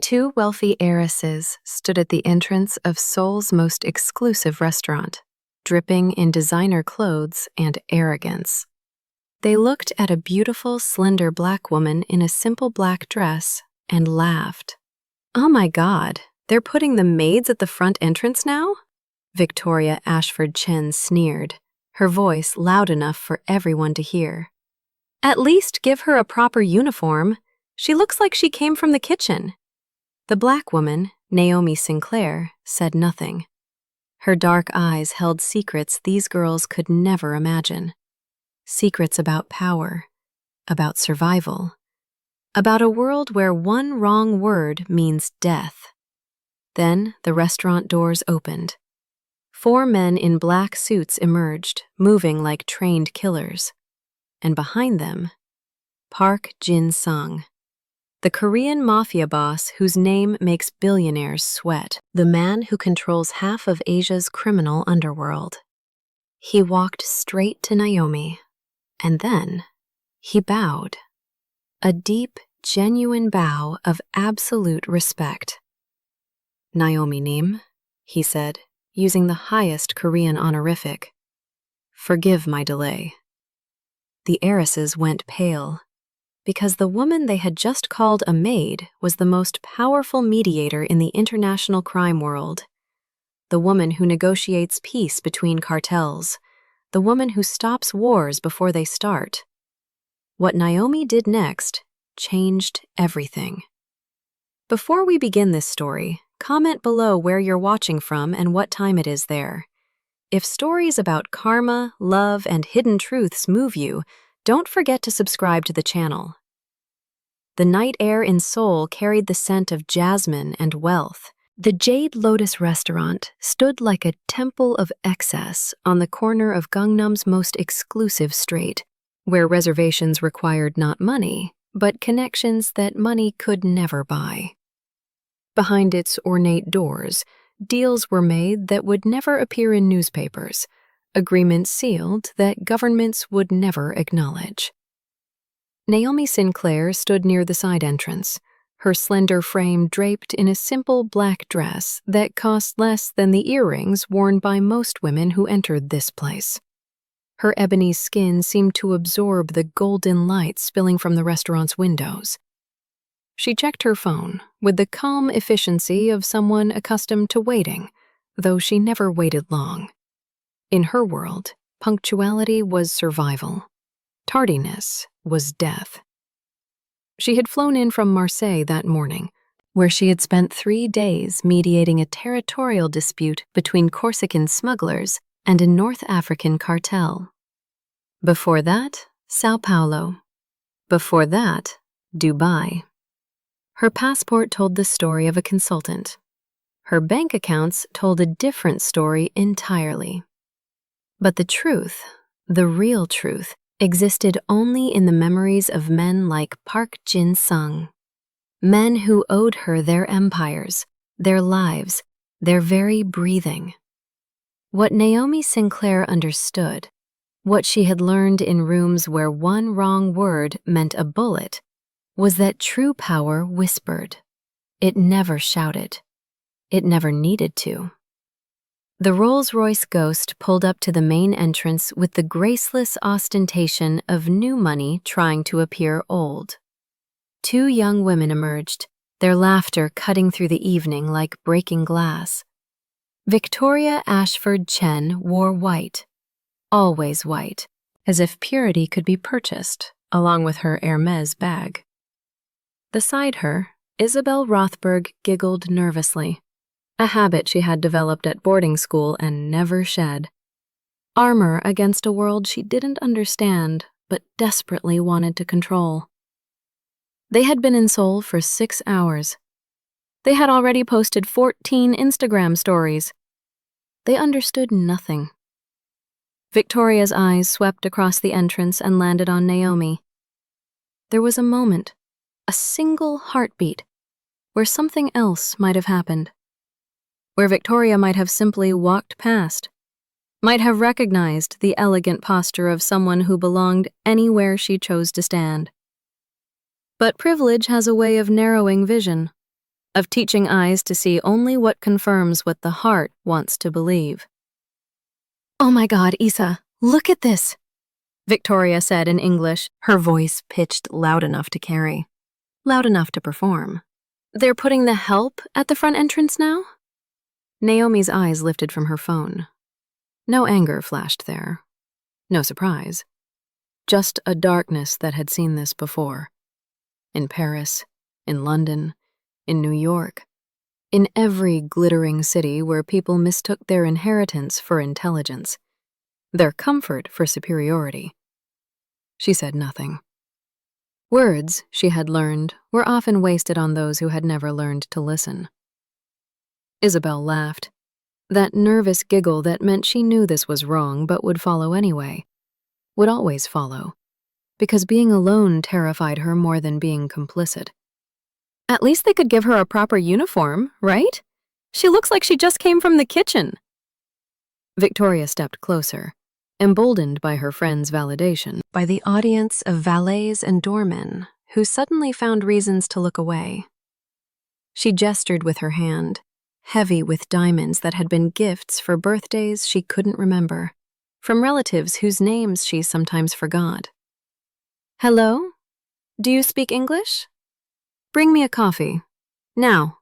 Two wealthy heiresses stood at the entrance of Seoul's most exclusive restaurant, dripping in designer clothes and arrogance. They looked at a beautiful, slender black woman in a simple black dress and laughed. "Oh my God, they're putting the maids at the front entrance now?" Victoria Ashford Chen sneered, her voice loud enough for everyone to hear. "At least give her a proper uniform. She looks like she came from the kitchen." The black woman, Naomi Sinclair, said nothing. Her dark eyes held secrets these girls could never imagine. Secrets about power, about survival, about a world where one wrong word means death. Then the restaurant doors opened. 4 men in black suits emerged, moving like trained killers. And behind them, Park Jin-Sang, the Korean Mafia boss whose name makes billionaires sweat, the man who controls half of Asia's criminal underworld. He walked straight to Naomi, and then he bowed. A deep, genuine bow of absolute respect. "Naomi Nim," he said, using the highest Korean honorific. "Forgive my delay." The heiresses went pale, because the woman they had just called a maid was the most powerful mediator in the international crime world. The woman who negotiates peace between cartels. The woman who stops wars before they start. What Naomi did next changed everything. Before we begin this story, comment below where you're watching from and what time it is there. If stories about karma, love, and hidden truths move you, don't forget to subscribe to the channel. The night air in Seoul carried the scent of jasmine and wealth. The Jade Lotus restaurant stood like a temple of excess on the corner of Gangnam's most exclusive street, where reservations required not money, but connections that money could never buy. Behind its ornate doors, deals were made that would never appear in newspapers, agreements sealed that governments would never acknowledge. Naomi Sinclair stood near the side entrance, her slender frame draped in a simple black dress that cost less than the earrings worn by most women who entered this place. Her ebony skin seemed to absorb the golden light spilling from the restaurant's windows. She checked her phone with the calm efficiency of someone accustomed to waiting, though she never waited long. In her world, punctuality was survival. Tardiness was death. She had flown in from Marseille that morning, where she had spent 3 days mediating a territorial dispute between Corsican smugglers and a North African cartel. Before that, Sao Paulo. Before that, Dubai. Her passport told the story of a consultant. Her bank accounts told a different story entirely. But the truth, the real truth, existed only in the memories of men like Park Jin-Sang. Men who owed her their empires, their lives, their very breathing. What Naomi Sinclair understood, what she had learned in rooms where one wrong word meant a bullet, was that true power whispered. It never shouted. It never needed to. The Rolls-Royce Ghost pulled up to the main entrance with the graceless ostentation of new money trying to appear old. 2 young women emerged, their laughter cutting through the evening like breaking glass. Victoria Ashford Chen wore white, always white, as if purity could be purchased, along with her Hermes bag. Beside her, Isabel Rothberg giggled nervously, a habit she had developed at boarding school and never shed. Armor against a world she didn't understand but desperately wanted to control. They had been in Seoul for 6 hours. They had already posted 14 Instagram stories. They understood nothing. Victoria's eyes swept across the entrance and landed on Naomi. There was a moment, a single heartbeat, where something else might have happened. Where Victoria might have simply walked past, might have recognized the elegant posture of someone who belonged anywhere she chose to stand. But privilege has a way of narrowing vision, of teaching eyes to see only what confirms what the heart wants to believe. "Oh my God, Isa, look at this," Victoria said in English, her voice pitched loud enough to carry, loud enough to perform. "They're putting the help at the front entrance now?" Naomi's eyes lifted from her phone. No anger flashed there. No surprise. Just a darkness that had seen this before. In Paris, in London, in New York, in every glittering city where people mistook their inheritance for intelligence, their comfort for superiority. She said nothing. Words, she had learned, were often wasted on those who had never learned to listen. Isabel laughed, that nervous giggle that meant she knew this was wrong but would follow anyway, would always follow, because being alone terrified her more than being complicit. "At least they could give her a proper uniform, right? She looks like she just came from the kitchen." Victoria stepped closer, emboldened by her friend's validation, by the audience of valets and doormen who suddenly found reasons to look away. She gestured with her hand, heavy with diamonds that had been gifts for birthdays she couldn't remember, from relatives whose names she sometimes forgot. "Hello? Do you speak English? Bring me a coffee. Now.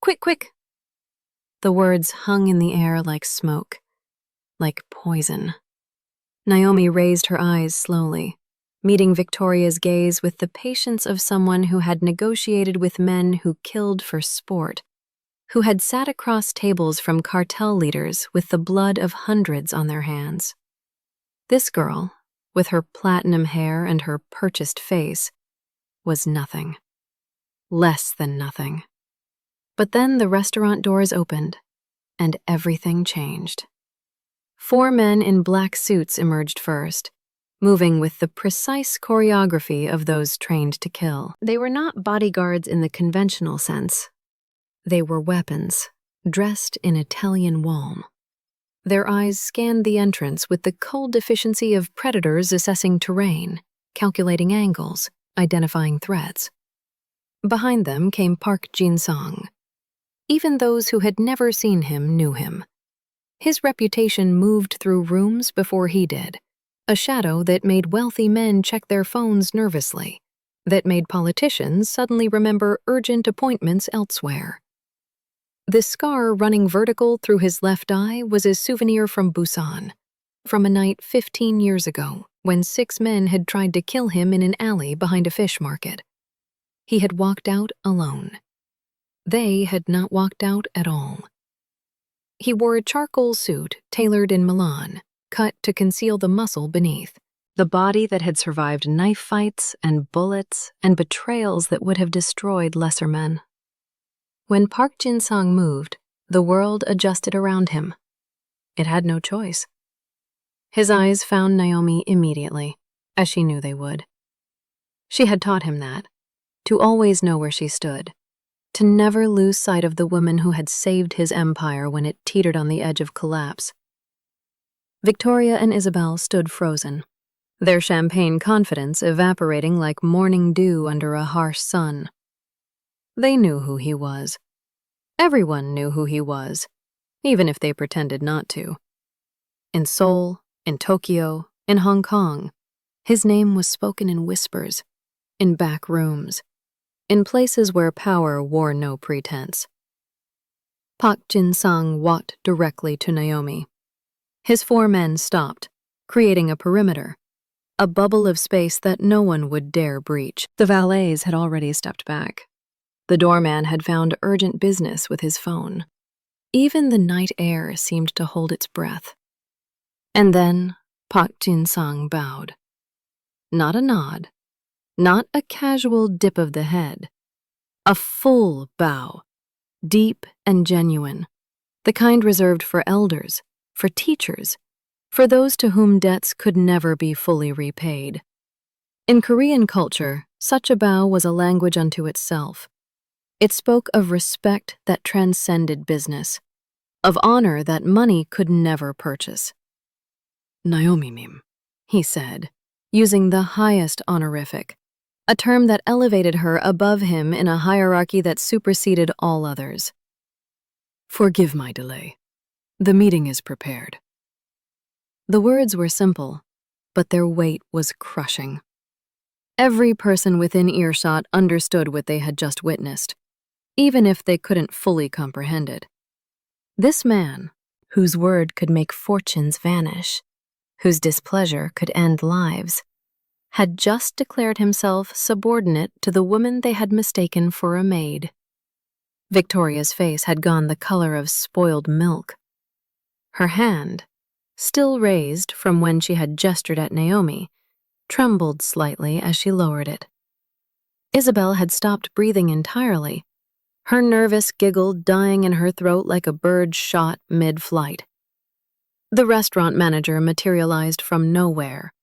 Quick, quick." The words hung in the air like smoke, like poison. Naomi raised her eyes slowly, meeting Victoria's gaze with the patience of someone who had negotiated with men who killed for sport, who had sat across tables from cartel leaders with the blood of hundreds on their hands. This girl, with her platinum hair and her purchased face, was nothing. Less than nothing. But then the restaurant doors opened, and everything changed. 4 men in black suits emerged first, moving with the precise choreography of those trained to kill. They were not bodyguards in the conventional sense. They were weapons, dressed in Italian walm. Their eyes scanned the entrance with the cold efficiency of predators assessing terrain, calculating angles, identifying threats. Behind them came Park Jin-Sang. Even those who had never seen him knew him. His reputation moved through rooms before he did, a shadow that made wealthy men check their phones nervously, that made politicians suddenly remember urgent appointments elsewhere. The scar running vertical through his left eye was a souvenir from Busan, from a night 15 years ago when 6 men had tried to kill him in an alley behind a fish market. He had walked out alone. They had not walked out at all. He wore a charcoal suit tailored in Milan, cut to conceal the muscle beneath, the body that had survived knife fights and bullets and betrayals that would have destroyed lesser men. When Park Jin-Sang moved, the world adjusted around him. It had no choice. His eyes found Naomi immediately, as she knew they would. She had taught him that, to always know where she stood, to never lose sight of the woman who had saved his empire when it teetered on the edge of collapse. Victoria and Isabel stood frozen, their champagne confidence evaporating like morning dew under a harsh sun. They knew who he was. Everyone knew who he was, even if they pretended not to. In Seoul, in Tokyo, in Hong Kong, his name was spoken in whispers, in back rooms, in places where power wore no pretense. Park Jin-Sang walked directly to Naomi. His 4 men stopped, creating a perimeter, a bubble of space that no one would dare breach. The valets had already stepped back. The doorman had found urgent business with his phone. Even the night air seemed to hold its breath. And then Park Jin-Sang bowed. Not a nod, not a casual dip of the head. A full bow, deep and genuine, the kind reserved for elders, for teachers, for those to whom debts could never be fully repaid. In Korean culture, such a bow was a language unto itself. It spoke of respect that transcended business, of honor that money could never purchase. "Naomi mim," he said, using the highest honorific, a term that elevated her above him in a hierarchy that superseded all others. "Forgive my delay. The meeting is prepared." The words were simple, but their weight was crushing. Every person within earshot understood what they had just witnessed, even if they couldn't fully comprehend it. This man, whose word could make fortunes vanish, whose displeasure could end lives, had just declared himself subordinate to the woman they had mistaken for a maid. Victoria's face had gone the color of spoiled milk. Her hand, still raised from when she had gestured at Naomi, trembled slightly as she lowered it. Isabel had stopped breathing entirely, her nervous giggle dying in her throat like a bird shot mid-flight. The restaurant manager materialized from nowhere,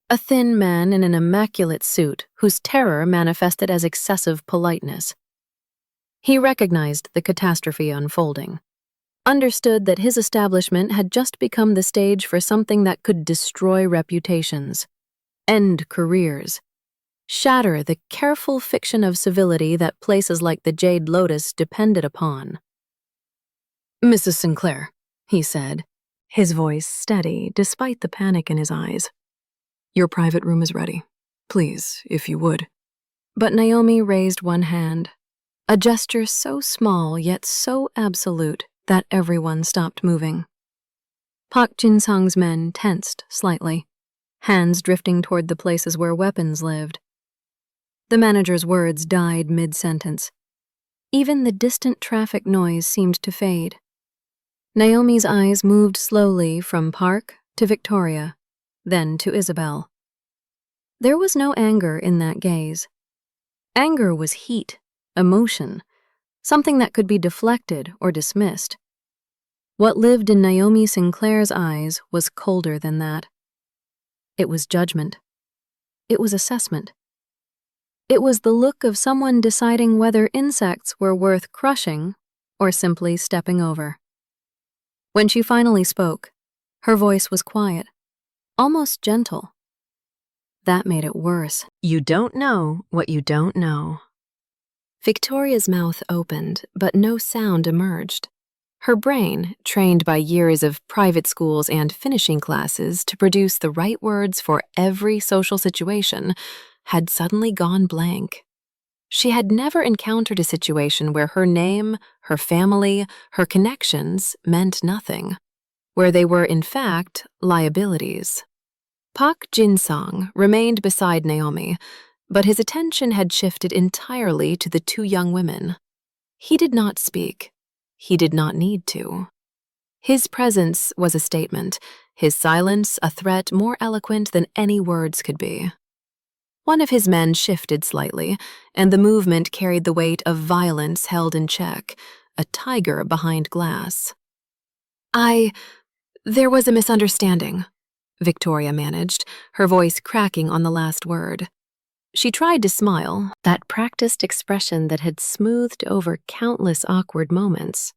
a thin man in an immaculate suit whose terror manifested as excessive politeness. He recognized the catastrophe unfolding, understood that his establishment had just become the stage for something that could destroy reputations, end careers, shatter the careful fiction of civility that places like the Jade Lotus depended upon. "Mrs. Sinclair," he said, his voice steady despite the panic in his eyes. "Your private room is ready. Please, if you would." But Naomi raised one hand, a gesture so small yet so absolute that everyone stopped moving. Park Jin-Sang's men tensed slightly, hands drifting toward the places where weapons lived. The manager's words died mid-sentence. Even the distant traffic noise seemed to fade. Naomi's eyes moved slowly from Park to Victoria, then to Isabel. There was no anger in that gaze. Anger was heat, emotion, something that could be deflected or dismissed. What lived in Naomi Sinclair's eyes was colder than that. It was judgment. It was assessment. It was the look of someone deciding whether insects were worth crushing or simply stepping over. When she finally spoke, her voice was quiet, almost gentle. That made it worse. "You don't know what you don't know." Victoria's mouth opened, but no sound emerged. Her brain, trained by years of private schools and finishing classes to produce the right words for every social situation, had suddenly gone blank. She had never encountered a situation where her name, her family, her connections meant nothing, where they were, in fact, liabilities. Park Jin-Sang remained beside Naomi, but his attention had shifted entirely to the two young women. He did not speak. He did not need to. His presence was a statement, his silence a threat more eloquent than any words could be. One of his men shifted slightly, and the movement carried the weight of violence held in check, a tiger behind glass. There was a misunderstanding," Victoria managed, her voice cracking on the last word. She tried to smile, that practiced expression that had smoothed over countless awkward moments,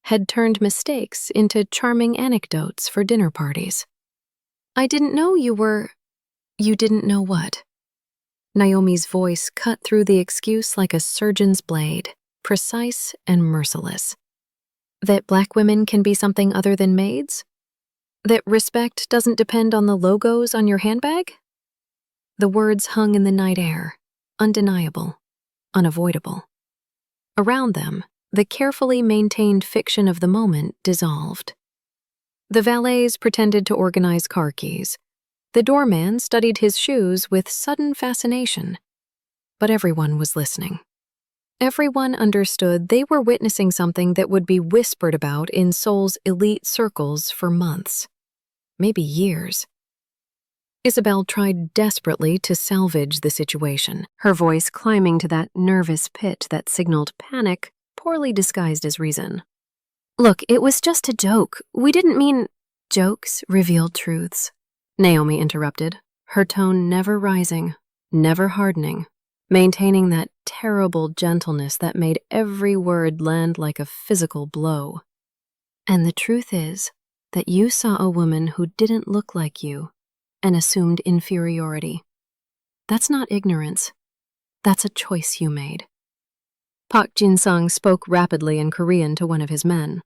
had turned mistakes into charming anecdotes for dinner parties. "I didn't know you were—" "You didn't know what?" Naomi's voice cut through the excuse like a surgeon's blade, precise and merciless. "That black women can be something other than maids? That respect doesn't depend on the logos on your handbag?" The words hung in the night air, undeniable, unavoidable. Around them, the carefully maintained fiction of the moment dissolved. The valets pretended to organize car keys. The doorman studied his shoes with sudden fascination. But everyone was listening. Everyone understood they were witnessing something that would be whispered about in Seoul's elite circles for months, maybe years. Isabel tried desperately to salvage the situation, her voice climbing to that nervous pitch that signaled panic, poorly disguised as reason. "Look, it was just a joke. We didn't mean—" "Jokes reveal truths," Naomi interrupted, her tone never rising, never hardening, maintaining that terrible gentleness that made every word land like a physical blow. "And the truth is that you saw a woman who didn't look like you and assumed inferiority. That's not ignorance. That's a choice you made. Park Jin-Sang spoke rapidly in Korean to one of his men,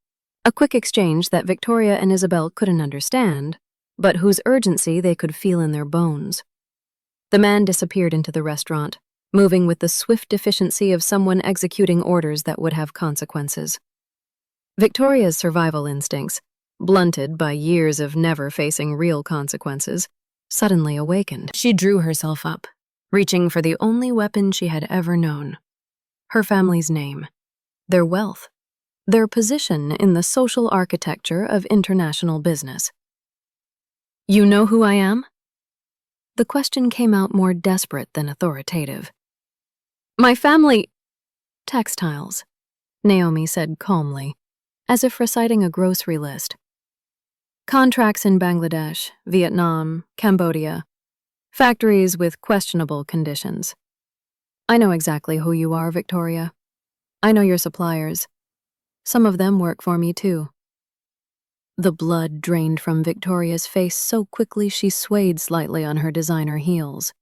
a quick exchange that Victoria and Isabel couldn't understand, but whose urgency they could feel in their bones. The man disappeared into the restaurant, moving with the swift efficiency of someone executing orders that would have consequences. Victoria's survival instincts, blunted by years of never facing real consequences, suddenly awakened. She drew herself up, reaching for the only weapon she had ever known: her family's name, their wealth, their position in the social architecture of international business. "You know who I am?" The question came out more desperate than authoritative. "My family—" "Textiles," Naomi said calmly, as if reciting a grocery list. "Contracts in Bangladesh, Vietnam, Cambodia. Factories with questionable conditions. I know exactly who you are, Victoria. I know your suppliers. Some of them work for me, too." The blood drained from Victoria's face so quickly she swayed slightly on her designer heels.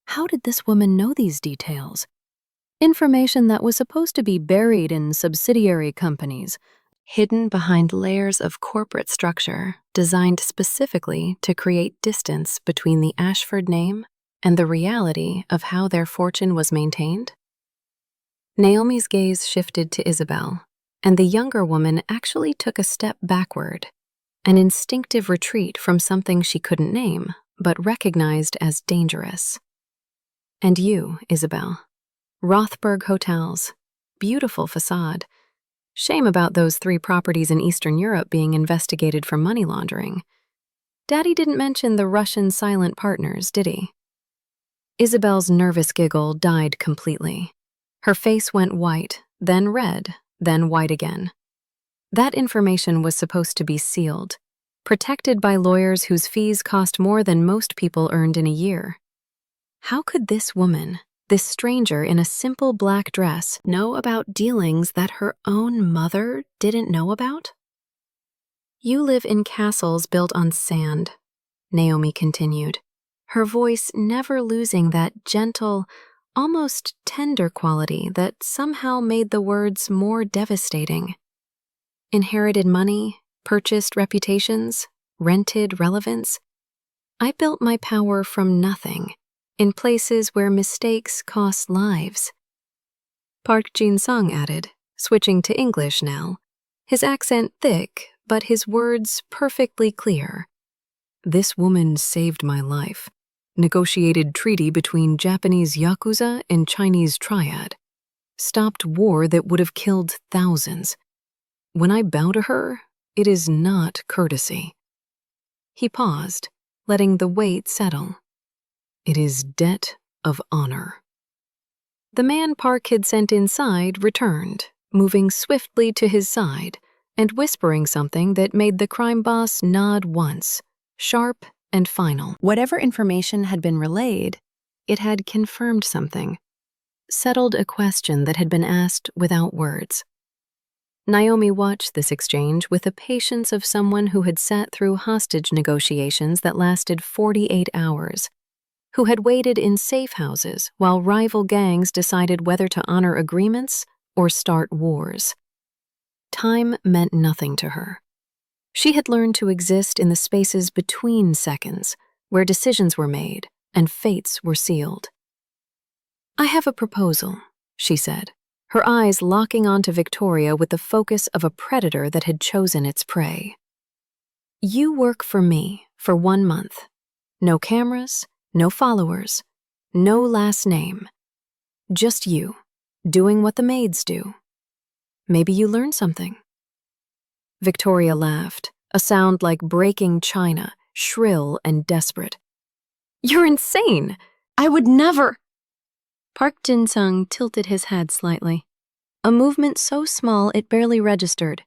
How did this woman know these details? Information that was supposed to be buried in subsidiary companies, hidden behind layers of corporate structure designed specifically to create distance between the Ashford name and the reality of how their fortune was maintained? Naomi's gaze shifted to Isabel, and the younger woman actually took a step backward, an instinctive retreat from something she couldn't name, but recognized as dangerous. "And you, Isabel. Rothberg Hotels. Beautiful facade. Shame about those 3 properties in Eastern Europe being investigated for money laundering. Daddy didn't mention the Russian silent partners, did he?" Isabel's nervous giggle died completely. Her face went white, then red, then white again. That information was supposed to be sealed, protected by lawyers whose fees cost more than most people earned in a year. How could this woman, this stranger in a simple black dress, know about dealings that her own mother didn't know about? "You live in castles built on sand," Naomi continued, her voice never losing that gentle, almost tender quality that somehow made the words more devastating. "Inherited money, purchased reputations, rented relevance. I built my power from nothing, in places where mistakes cost lives." Park Jin-Sang added, switching to English now, his accent thick, but his words perfectly clear. "This woman saved my life. Negotiated treaty between Japanese Yakuza and Chinese Triad. Stopped war that would have killed thousands. When I bow to her, it is not courtesy." He paused, letting the weight settle. "It is debt of honor." The man Park had sent inside returned, moving swiftly to his side and whispering something that made the crime boss nod once, sharp and final. Whatever information had been relayed, it had confirmed something, settled a question that had been asked without words. Naomi watched this exchange with the patience of someone who had sat through hostage negotiations that lasted 48 hours, who had waited in safe houses while rival gangs decided whether to honor agreements or start wars. Time meant nothing to her. She had learned to exist in the spaces between seconds, where decisions were made and fates were sealed. "I have a proposal," she said, her eyes locking onto Victoria with the focus of a predator that had chosen its prey. "You work for me for 1 month. No cameras, no followers, no last name. Just you, doing what the maids do. Maybe you learn something." Victoria laughed, a sound like breaking china, shrill and desperate. "You're insane! I would never—" Park Jin-Sang tilted his head slightly, a movement so small it barely registered,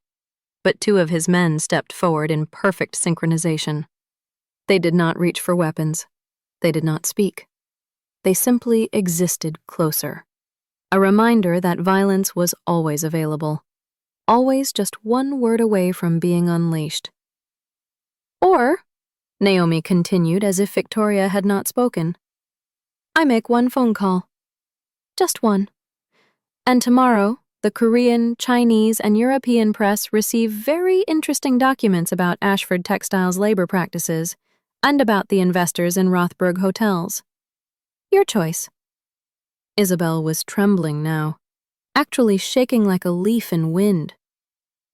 but 2 of his men stepped forward in perfect synchronization. They did not reach for weapons. They did not speak. They simply existed closer, a reminder that violence was always available, always just 1 word away from being unleashed. "Or," Naomi continued as if Victoria had not spoken, "I make 1 phone call. Just one. And tomorrow, the Korean, Chinese, and European press receive very interesting documents about Ashford Textiles' labor practices and about the investors in Rothberg hotels. Your choice. Isabel was trembling now, actually shaking like a leaf in wind.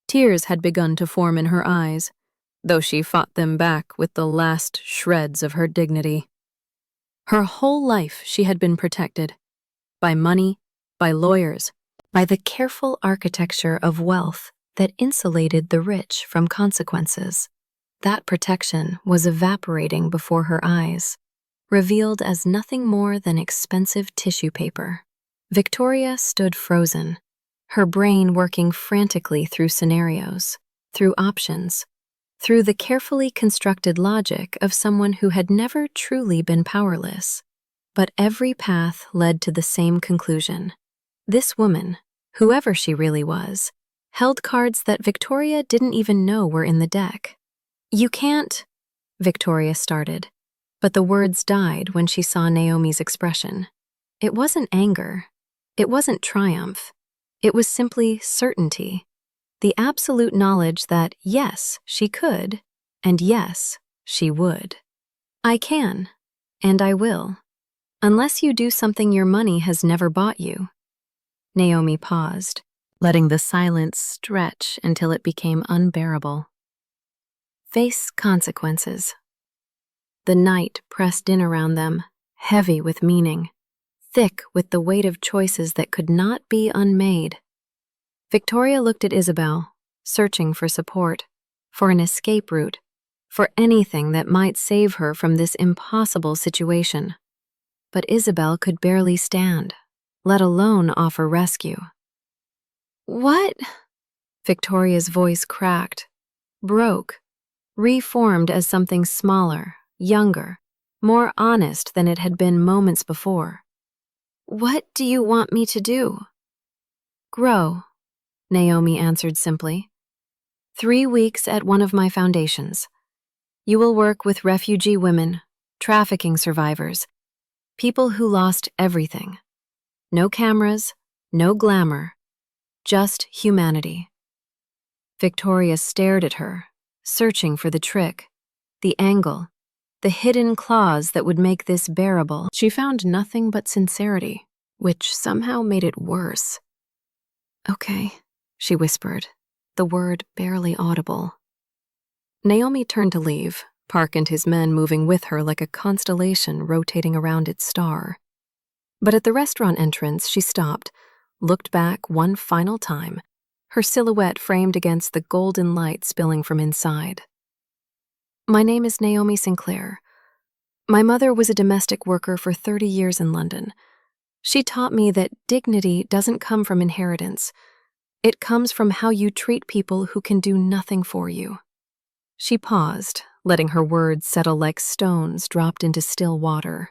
Tears had begun to form in her eyes, though she fought them back with the last shreds of her dignity. Her whole life she had been protected. By money, by lawyers, by the careful architecture of wealth that insulated the rich from consequences. That protection was evaporating before her eyes, revealed as nothing more than expensive tissue paper. Victoria stood frozen, her brain working frantically through scenarios, through options, through the carefully constructed logic of someone who had never truly been powerless. But every path led to the same conclusion. This woman, whoever she really was, held cards that Victoria didn't even know were in the deck. You can't, Victoria started, but the words died when she saw Naomi's expression. It wasn't anger. It wasn't triumph. It was simply certainty. The absolute knowledge that, yes, she could, and yes, she would. I can, and I will, unless you do something your money has never bought you. Naomi paused, letting the silence stretch until it became unbearable. Face consequences. The night pressed in around them, heavy with meaning, thick with the weight of choices that could not be unmade. Victoria looked at Isabel, searching for support, for an escape route, for anything that might save her from this impossible situation. But Isabel could barely stand, let alone offer rescue. What? Victoria's voice cracked, broke, reformed as something smaller, younger, more honest than it had been moments before. What do you want me to do? Grow, Naomi answered simply. 3 weeks at one of my foundations. You will work with refugee women, trafficking survivors, people who lost everything. No cameras, no glamour, just humanity. Victoria stared at her, searching for the trick, the angle, the hidden clause that would make this bearable. She found nothing but sincerity, which somehow made it worse. Okay, she whispered, the word barely audible. Naomi turned to leave, Park and his men moving with her like a constellation rotating around its star. But at the restaurant entrance, she stopped, looked back one final time, her silhouette framed against the golden light spilling from inside. My name is Naomi Sinclair. My mother was a domestic worker for 30 years in London. She taught me that dignity doesn't come from inheritance. It comes from how you treat people who can do nothing for you. She paused, letting her words settle like stones dropped into still water.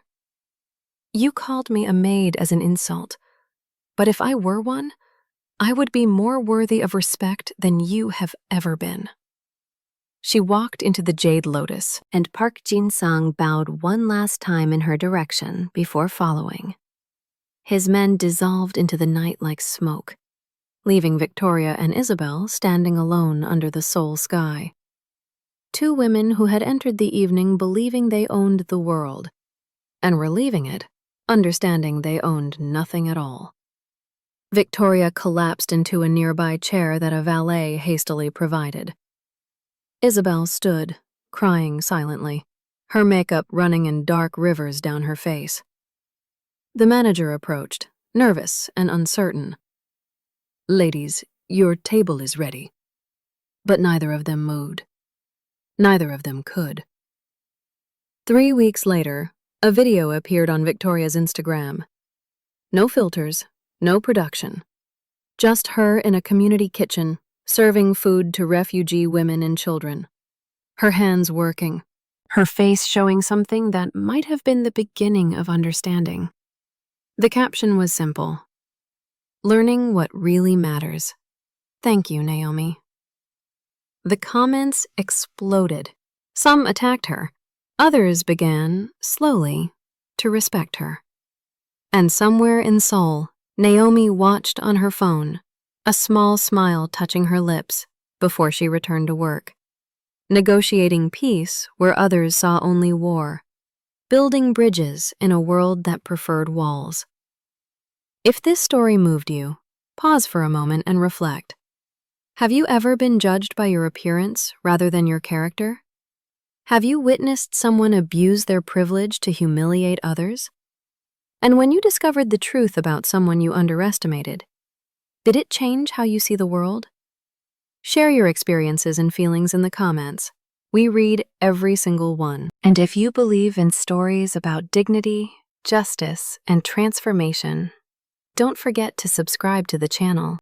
You called me a maid as an insult, but if I were one, I would be more worthy of respect than you have ever been. She walked into the Jade Lotus, and Park Jin-Sang bowed one last time in her direction before following. His men dissolved into the night like smoke, leaving Victoria and Isabel standing alone under the Seoul sky. 2 women who had entered the evening believing they owned the world, and were leaving it, understanding they owned nothing at all. Victoria collapsed into a nearby chair that a valet hastily provided. Isabel stood, crying silently, her makeup running in dark rivers down her face. The manager approached, nervous and uncertain. Ladies, your table is ready. But neither of them moved. Neither of them could. 3 weeks later, a video appeared on Victoria's Instagram. No filters, no production. Just her in a community kitchen, serving food to refugee women and children. Her hands working, her face showing something that might have been the beginning of understanding. The caption was simple. Learning what really matters. Thank you, Naomi. The comments exploded. Some attacked her. Others began, slowly, to respect her. And somewhere in Seoul, Naomi watched on her phone, a small smile touching her lips before she returned to work. Negotiating peace where others saw only war, building bridges in a world that preferred walls. If this story moved you, pause for a moment and reflect. Have you ever been judged by your appearance rather than your character? Have you witnessed someone abuse their privilege to humiliate others? And when you discovered the truth about someone you underestimated, did it change how you see the world? Share your experiences and feelings in the comments. We read every single one. And if you believe in stories about dignity, justice, and transformation, don't forget to subscribe to the channel.